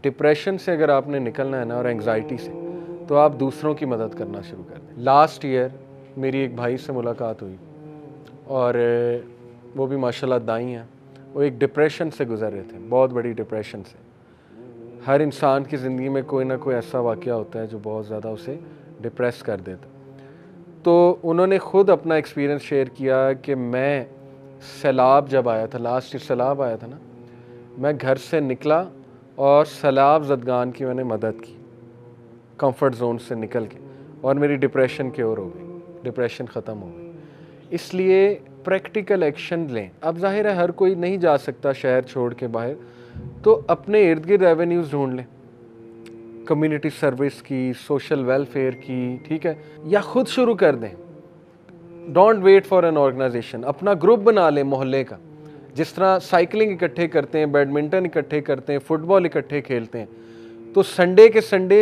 Depression से अगर आपने निकलना है ना और एंग्जाइटी से, तो आप दूसरों की मदद करना शुरू कर दें। लास्ट ईयर मेरी एक भाई से मुलाकात हुई और वो भी माशाल्लाह दाई हैं। वो एक डिप्रेशन से गुज़र रहे थे, बहुत बड़ी डिप्रेशन से। हर इंसान की ज़िंदगी में कोई ना कोई ऐसा वाक़या होता है जो बहुत ज़्यादा उसे डिप्रेस कर देता। तो उन्होंने ख़ुद अपना एक्सपीरियंस शेयर किया कि मैं सैलाब जब आया था, लास्ट ईयर सैलाब आया था ना, मैं घर से निकला और सैलाब ज़दगान की मैंने मदद की, कंफर्ट जोन से निकल के, और मेरी डिप्रेशन क्योर हो गई, डिप्रेशन ख़त्म हो गई। इसलिए प्रैक्टिकल एक्शन लें। अब ज़ाहिर है हर कोई नहीं जा सकता शहर छोड़ के बाहर, तो अपने इर्द गिर्द एवेन्यूज़ ढूंढ लें, कम्युनिटी सर्विस की, सोशल वेलफेयर की, ठीक है, या ख़ुद शुरू कर दें। Don't wait for an organization, अपना ग्रुप बना लें मोहल्ले का। जिस तरह साइकिलिंग इकट्ठे करते हैं, बैडमिंटन इकट्ठे करते हैं, फुटबॉल इकट्ठे खेलते हैं, तो संडे के संडे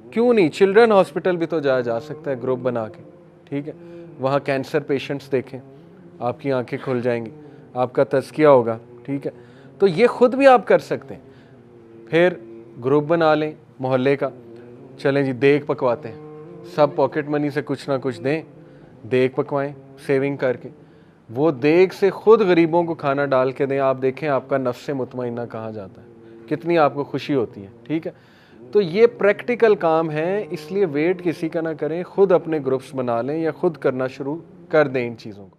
क्यों नहीं चिल्ड्रन हॉस्पिटल भी तो जाया जा सकता है ग्रुप बना के, ठीक है। वहाँ कैंसर पेशेंट्स देखें, आपकी आंखें खुल जाएंगी, आपका तज़किया होगा, ठीक है। तो ये ख़ुद भी आप कर सकते हैं। फिर ग्रुप बना लें मोहल्ले का, चलें जी देग पकवाते हैं, सब पॉकेट मनी से कुछ ना कुछ दें, देग पकवाएं सेविंग करके, वो देग से ख़ुद गरीबों को खाना डाल के दें। आप देखें आपका नफ्स मुतमइन्ना कहाँ जाता है, कितनी आपको खुशी होती है, ठीक है। तो ये प्रैक्टिकल काम है, इसलिए वेट किसी का ना करें, ख़ुद अपने ग्रुप्स बना लें या ख़ुद करना शुरू कर दें इन चीज़ों को।